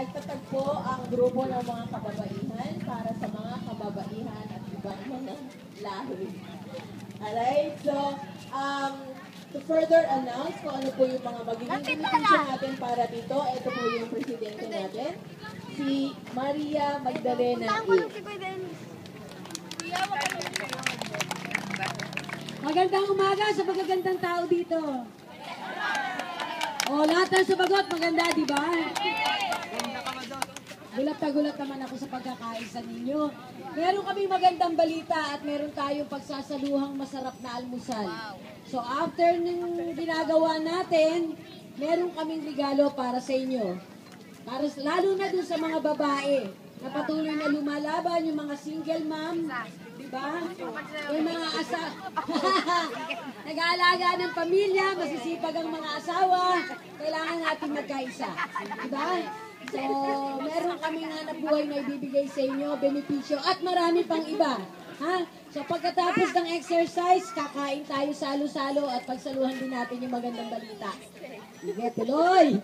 nagtatagpo ang grupo ng mga kababaihan para sa mga kababaihan at ibang mga lahi. Alright, so, to further announce kung ano po yung mga magiging invitation natin para dito, ito po yung presidente natin, si Maria Magdalena E. Magandang umaga sa magagandang tao dito. O, lahat ng sumagot, maganda, di ba? Gulat na gulat naman ako sa pagkakaisa ninyo. Meron kaming magandang balita at meron tayong pagsasaluhang masarap na almusal. So, after ng ginagawa natin, meron kaming regalo para sa inyo. Para, lalo na dun sa mga babae na patuloy na lumalaban, yung mga single mom, diba? Yung mga nag-aalaga ng pamilya, masisipag ang mga asawa, kailangan natin magkaisa. Diba? So, meron kaming hanap buhay na ibibigay sa inyo, benepisyo, at marami pang iba. Ha? So, pagkatapos ng exercise, kakain tayo salo-salo at pagsaluhan din natin yung magandang balita. Sige, tuloy!